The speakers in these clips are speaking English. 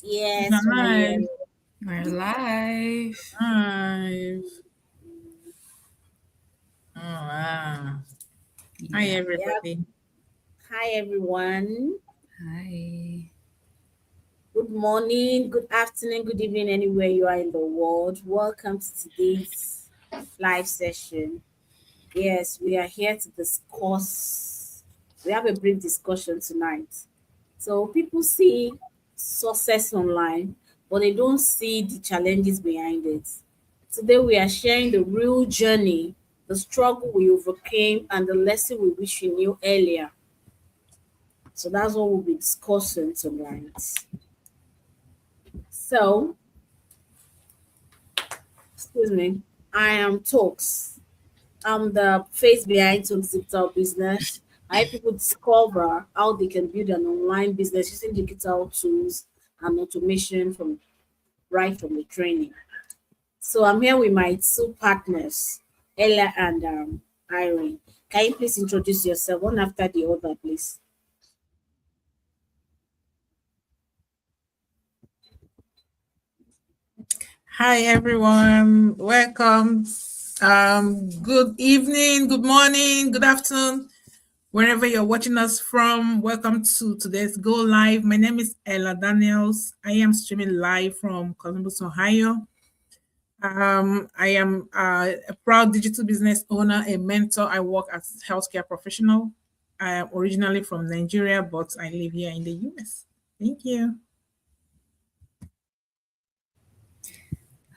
Yes, we are Hi. here. We're live. Hi. Oh, wow. Hi, Yeah. Yeah. everybody. Hi, everyone. Hi. Good morning, good afternoon, good evening, anywhere you are in the world. Welcome to today's live session. Yes, we are here to discuss. We have a brief discussion tonight. So, people see success online, but they don't see the challenges behind it. Today, we are sharing the real journey, the struggle we overcame, and the lesson we wish we knew earlier. So that's what we'll be discussing tonight. So, excuse me, I am Talks. I'm the face behind Talks Digital Business. I help people discover how they can build an online business using digital tools and automation from the training. So I'm here with my two partners, Ella and Irene. Can you please introduce yourself one after the other, please? Hi, everyone. Welcome. Good evening, good morning, good afternoon, wherever you're watching us from. Welcome to today's Go Live. My name is Ella Daniels. I am streaming live from Columbus, Ohio. I am a proud digital business owner, a mentor. I work as a healthcare professional. I am originally from Nigeria, but I live here in the US. Thank you.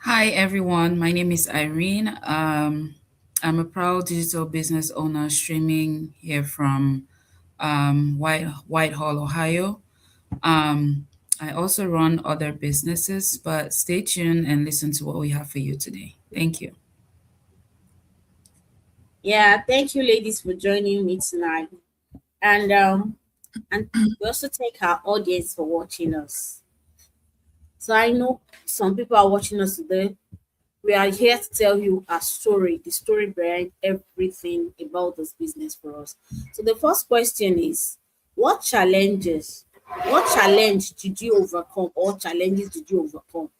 Hi, everyone. My name is Irene. I'm a proud digital business owner streaming here from Whitehall, Ohio. Um, I also run other businesses, but stay tuned and listen to what we have for you today. Thank you. Yeah, thank you, ladies, for joining me tonight. And we also thank our audience for watching us. So I know some people are watching us today. We are here to tell you a story, the story behind everything about this business for us. So the first question is, what challenges, what challenge did you overcome, or challenges did you overcome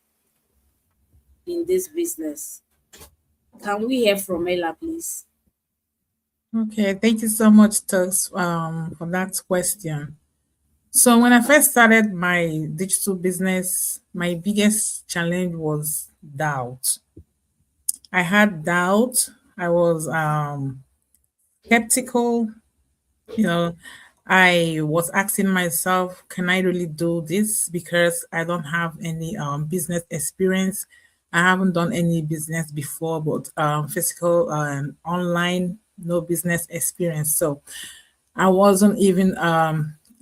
in this business? Can we hear from Ella, please? Okay, thank you so much, Tux, for that question. So when I first started my digital business, my biggest challenge was doubt. I had doubt. I was skeptical. You know, I was asking myself, can I really do this? Because I don't have any business experience. I haven't done any business before, but physical and online, no business experience. So I wasn't even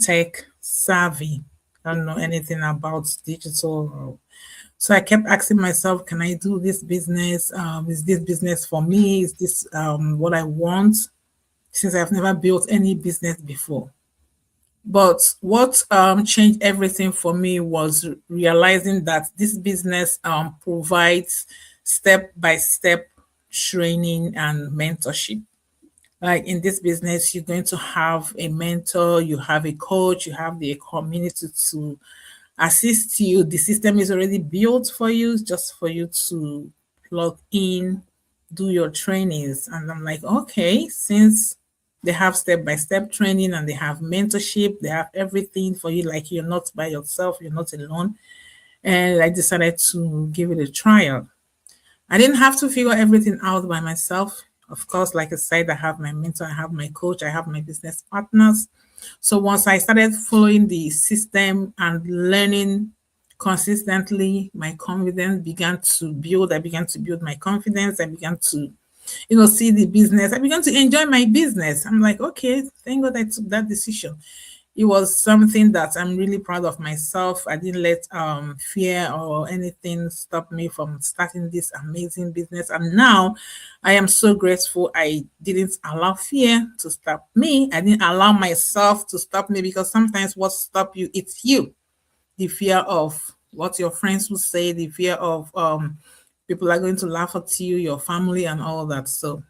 tech savvy. I don't know anything about digital. So I kept asking myself, can I do this business? Is this business for me? Is this what I want? Since I've never built any business before. But what changed everything for me was realizing that this business provides step by step training and mentorship. Like in this business, you're going to have a mentor, you have a coach, you have the community to assist you. The system is already built for you, just for you to plug in, do your trainings. And I'm like, okay, since they have step by step training and they have mentorship, they have everything for you, like you're not by yourself, you're not alone. And I decided to give it a trial. I didn't have to figure everything out by myself. Of course, like I said, I have my mentor, I have my coach, I have my business partners. So once I started following the system and learning consistently, my confidence began to build. I began to build my confidence. I began to, see the business. I began to enjoy my business. I'm like, okay, thank God I took that decision. It was something that I'm really proud of myself. I didn't let fear or anything stop me from starting this amazing business. And now I am so grateful I didn't allow fear to stop me. I didn't allow myself to stop me because sometimes what stop you, it's you. The fear of what your friends will say, the fear of people are going to laugh at you, your family and all that. So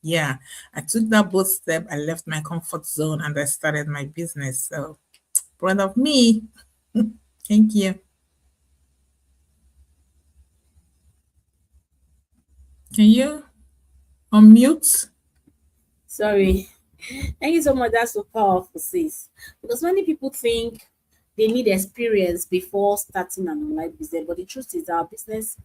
yeah, I took that bold step. I left my comfort zone and I started my business. So proud of me. Thank you. Can you unmute? Sorry. Thank you so much. That's so powerful, sis. Because many people think they need experience before starting an online business, but the truth is, our business,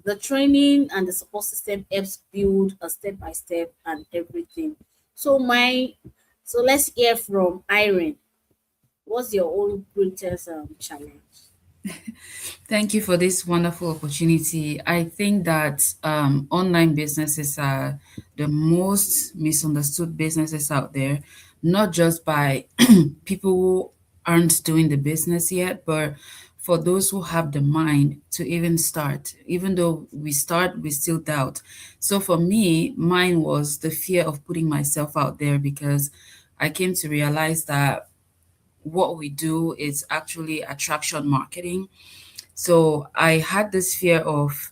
the training and the support system helps build a step by step and everything. So so let's hear from Irene. What's your own greatest challenge? Thank you for this wonderful opportunity. I think that online businesses are the most misunderstood businesses out there, not just by people who aren't doing the business yet, but for those who have the mind to even start. Even though we start, we still doubt. So for me, mine was the fear of putting myself out there because I came to realize that what we do is actually attraction marketing. So I had this fear of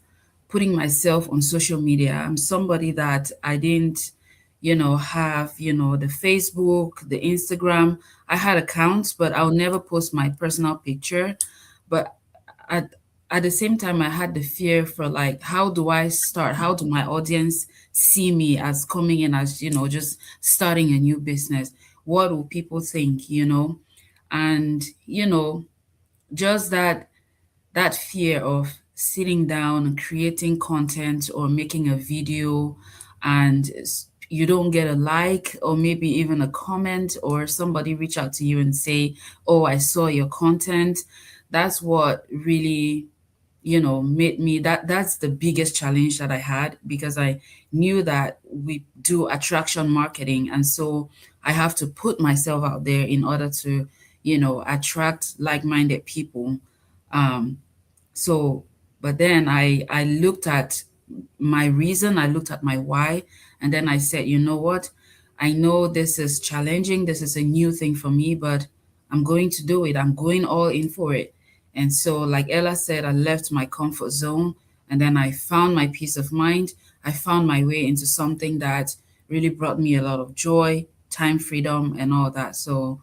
putting myself on social media. I'm somebody that I didn't, have, the Facebook, the Instagram. I had accounts, but I'll never post my personal picture. But at at the same time, I had the fear for like, how do I start? How do my audience see me as coming in as, just starting a new business? What will people think? And, just that fear of sitting down and creating content or making a video and you don't get a like or maybe even a comment or somebody reach out to you and say, oh, I saw your content. That's what really made me that's the biggest challenge that I had because I knew that we do attraction marketing, and so I have to put myself out there in order to attract like-minded people. um so, but then I looked at my reason, I looked at my why, and then I said, you know what? I know this is challenging, this is a new thing for me, but I'm going to do it. I'm going all in for it. And so, like Ella said, I left my comfort zone and then I found my peace of mind. I found my way into something that really brought me a lot of joy, time freedom, and all that. So,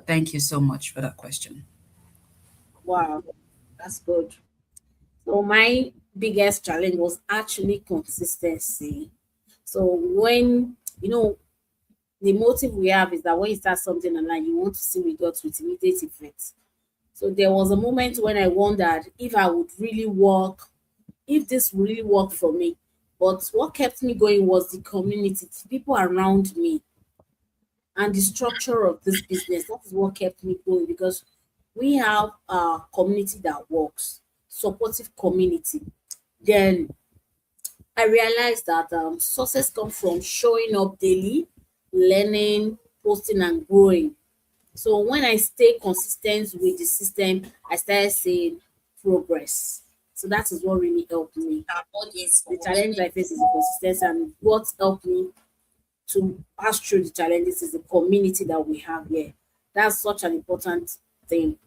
thank you so much for that question. Wow, that's good. So my biggest challenge was actually consistency. So when the motive we have is that when you start something online, you want to see results with immediate effects. So there was a moment when I wondered if I would really work, if this would really work for me. But what kept me going was the community, the people around me, and the structure of this business. That is what kept me going because we have a community that works, supportive community. Then I realized that success comes from showing up daily, learning, posting, and growing. So when I stay consistent with the system, I started seeing progress. So that is what really helped me. The challenge I face is the consistency, and what helped me to pass through the challenges is the community that we have here. That's such an important thing.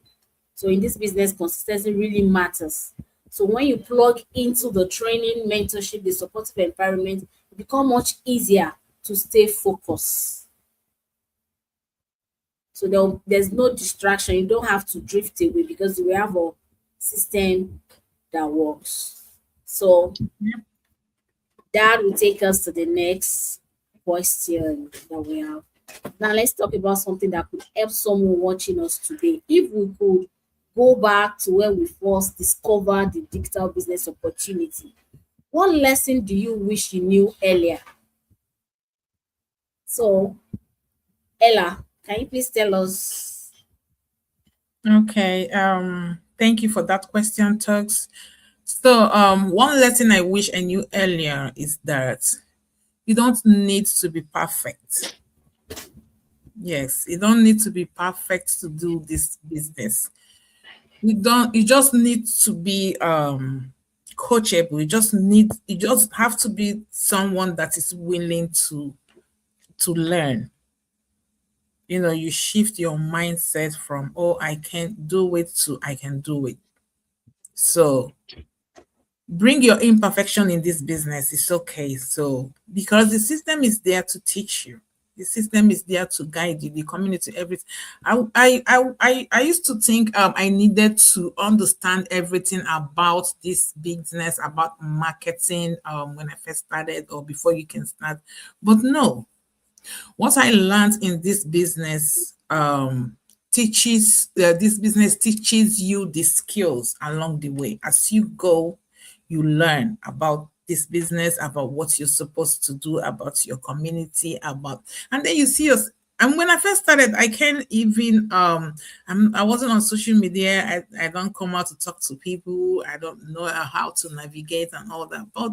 So in this business, consistency really matters. So when you plug into the training, mentorship, the supportive environment, it becomes much easier to stay focused. So there's no distraction. You don't have to drift away because we have a system that works. So that will take us to the next question that we have. Now let's talk about something that could help someone watching us today. If we could go back to when we first discovered the digital business opportunity, what lesson do you wish you knew earlier? So, Ella, can you please tell us? Okay. Thank you for that question, Tux. So, one lesson I wish I knew earlier is that you don't need to be perfect. Yes, you don't need to be perfect to do this business. You just need to be coachable. You just have to be someone that is willing to learn. You shift your mindset from, oh, I can't do it, to I can do it. So bring your imperfection in this business. It's okay. So because the system is there to teach you. The system is there to guide you, the community, everything. I used to think I needed to understand everything about this business, about marketing when I first started or before you can start. But no, what I learned in this business teaches this business teaches you the skills along the way. As you go, you learn about this business, about what you're supposed to do, about your community, about, and then you see us. And when I first started, I can't even I wasn't on social media. I don't come out to talk to people. I don't know how to navigate and all that. But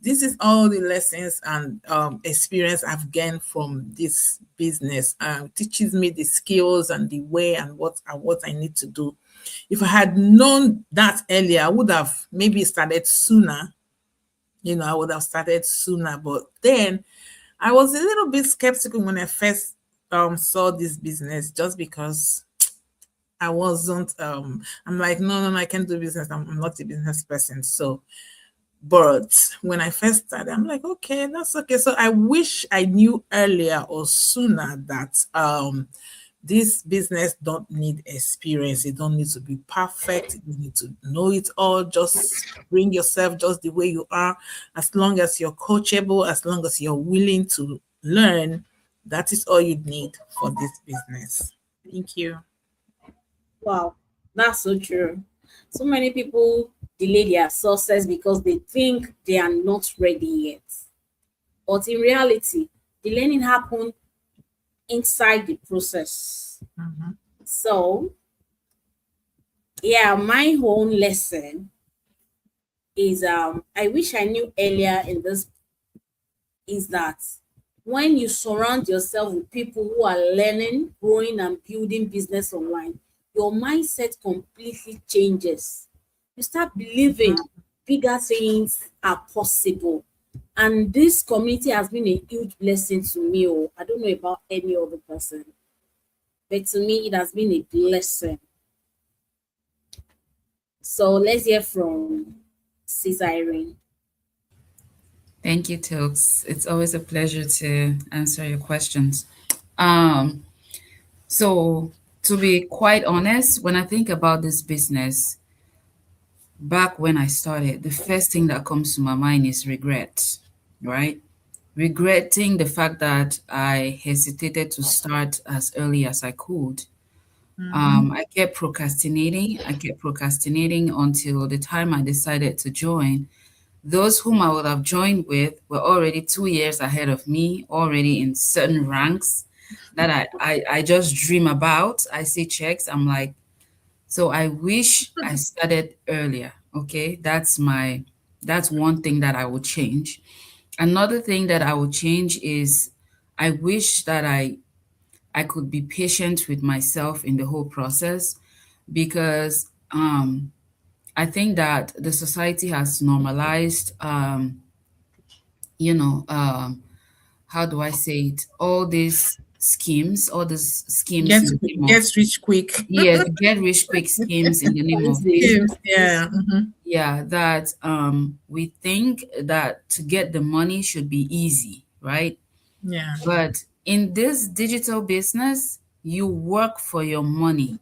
this is all the lessons and experience I've gained from this business. Teaches me the skills and the way and what I need to do. If I had known that earlier, I would have maybe started sooner. I would have started sooner. But then I was a little bit skeptical when I first saw this business, just because I wasn't. I'm like, no, no, I can't do business. I'm not a business person. So, but when I first started, I'm like, okay, that's okay. So I wish I knew earlier or sooner that this business don't need experience. It don't need to be perfect. You need to know it all. Just bring yourself just the way you are. As long as you're coachable, as long as you're willing to learn, that is all you need for this business. Thank you. Wow, that's so true. So many people delay their success because they think they are not ready yet. But in reality, the learning happen inside the process. Mhm. So, yeah, my own lesson is I wish I knew earlier in this is that when you surround yourself with people who are learning, growing, and building business online, your mindset completely changes. You start believing bigger things are possible. And this community has been a huge blessing to me. Oh, I don't know about any other person, but to me, it has been a blessing. So let's hear from Sis Irene. Thank you, Tilks. It's always a pleasure to answer your questions. Um, so to be quite honest, when I think about this business, back when I started, the first thing that comes to my mind is regret, right? Regretting the fact that I hesitated to start as early as I could. I kept procrastinating. I kept procrastinating until the time I decided to join. Those whom I would have joined with were already 2 years ahead of me, already in certain ranks that I just dream about. I see checks. I'm like, so I wish I started earlier. Okay. That's one thing that I would change. Another thing that I would change is I wish that I could be patient with myself in the whole process because I think that the society has normalized you know, how do I say it? All these schemes Get in the name of, get rich quick. yes, get rich quick schemes in the name of Easy. Yes, business. yeah. Yeah, that we think that to get the money should be easy, right? Yeah. But in this digital business, you work for your money.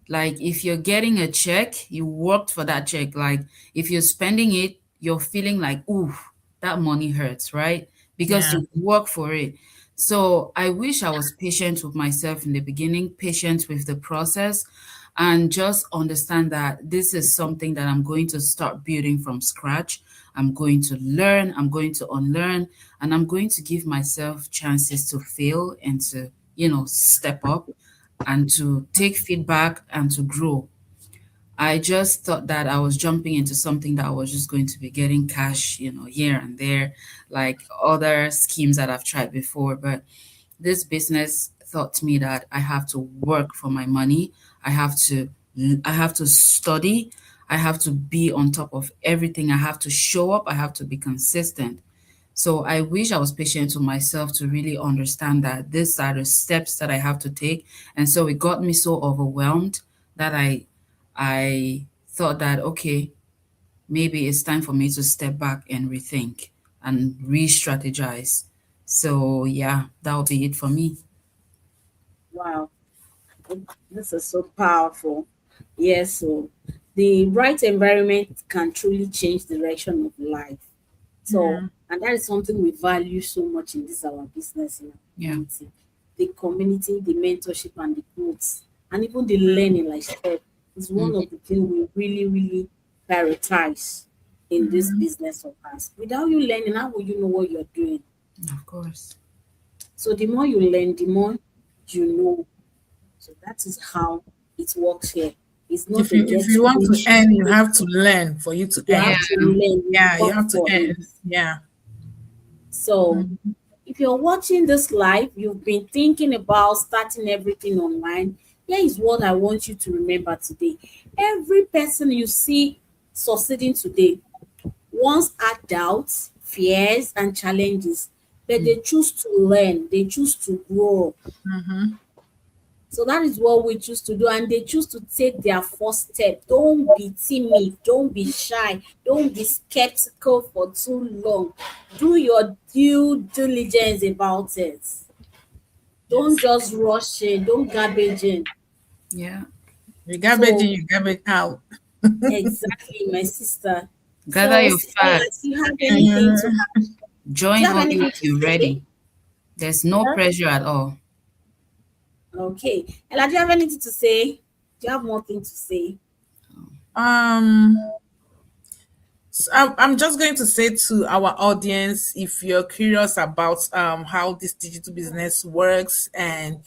Like if you're getting a check, you worked for that check. Like if you're spending it, you're feeling like, ooh, that money hurts, right? Because Yeah. you work for it. So I wish I was patient with myself in the beginning, patient with the process, and just understand that this is something that I'm going to start building from scratch. I'm going to learn, I'm going to unlearn, and I'm going to give myself chances to fail and to, step up and to take feedback and to grow. I just thought that I was jumping into something that I was just going to be getting cash, here and there, like other schemes that I've tried before. But this business taught me that I have to work for my money. I have to I have to study. I have to be on top of everything. I have to show up. I have to be consistent. So I wish I was patient with myself to really understand that these are the steps that I have to take. And so it got me so overwhelmed that I thought that okay, maybe it's time for me to step back and rethink and re-strategize So yeah, that will be it for me. Wow, this is so powerful. Yes, so the right environment can truly change the direction of life. So, Yeah. and that is something we value so much in this our business in our Yeah. community, the mentorship and the growth, and even the learning, like I said, is one Mhm. of the things we really, really prioritize in this Mhm. business of ours. Without you learning, how will you know what you're doing? Of course. So the more you learn, the more you know. So that is how it works here. It's not a If get you want to rich earn, you quick. have to learn for you to You Yeah. have earn. to learn, you Yeah, you work have to for it. earn. Yeah. So Mhm. if you're watching this live, you've been thinking about starting everything online. Here is what I want you to remember today. Every person you see succeeding today once had doubts, fears, and challenges, but they Mm. choose to learn, they choose to grow. Mhm. So that is what we choose to do, and they choose to take their first step. Don't be timid, don't be shy, don't be skeptical for too long. Do your due diligence about it. Don't Yes. just rush in, don't garbage in. Yeah. You garbage in, So, you garbage out. exactly, my sister. Gather So, your Ella, do facts. you have anything to Mhm. add? Do you Join have only anything when to you're say? ready. There's no Yeah. pressure at all. Okay. Ella, do you have anything to say? Do you have more thing to say? Um, So I'm just going to say to our audience, if you're curious about how this digital business works and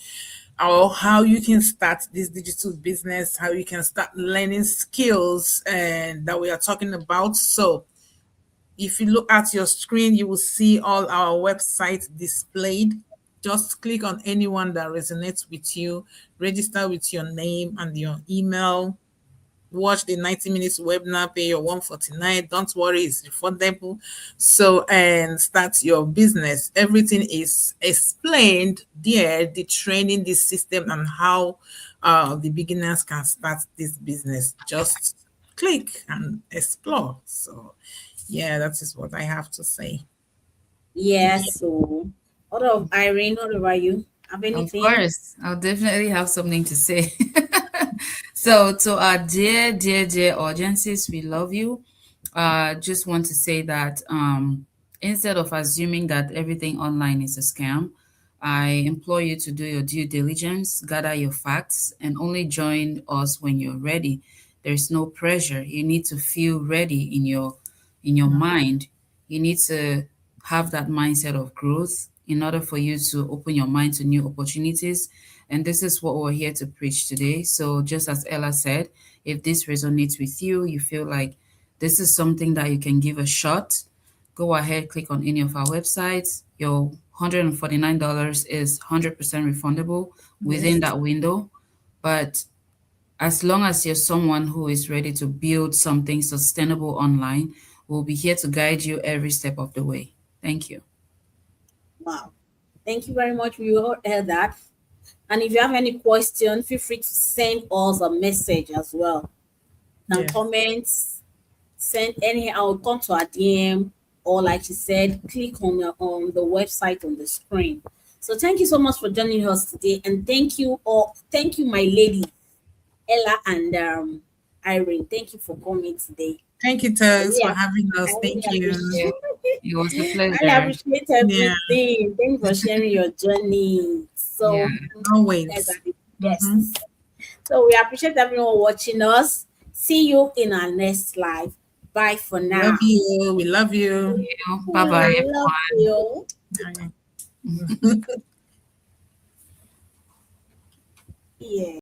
or how you can start this digital business, how you can start learning skills and that we are talking about. So if you look at your screen, you will see all our websites displayed. Just click on anyone that resonates with you, register with your name and your email, watch the 90 minutes webinar, pay your 149. Don't worry, it's refundable. So and start your business. Everything is explained there, the training, the system, and how the beginners can start this business. Just click and explore. So yeah, that is what I have to say. Yes. So, what of Irene? What about you? Have Of anything? course, I'll definitely have something to say. So, to our dear, dear, dear audiences, we love you. Just want to say that instead of assuming that everything online is a scam, I implore you to do your due diligence, gather your facts, and only join us when you're ready. There's no pressure. You need to feel ready in your mind. You need to have that mindset of growth in order for you to open your mind to new opportunities. And this is what we're here to preach today. So, just as Ella said, if this resonates with you, you feel like this is something that you can give a shot, go ahead, click on any of our websites. Your $149 is 100% refundable within Yes. that window. But as long as you're someone who is ready to build something sustainable online, we'll be here to guide you every step of the way. Thank you. Wow. Thank you very much. We all heard that. And if you have any question, feel free to send us a message as well. Can Yes. comment, send anyhow, come to our DM, or like she said, click on the website on the screen. So thank you so much for joining us today, and thank you, my lady Ella and Irene. Thank you for coming today. Thank you, I Tess, really, for having I us. really Thank you. Yeah, appreciate. it was a I really pleasure. appreciate Yeah. everything. Thank you for sharing your journey. Yeah. So you guys Always. are the Mm-hmm. best. So we appreciate everyone watching us. See you in our next live. Bye for Love now. you. We love you. Bye We bye. love you. Bye. Yeah.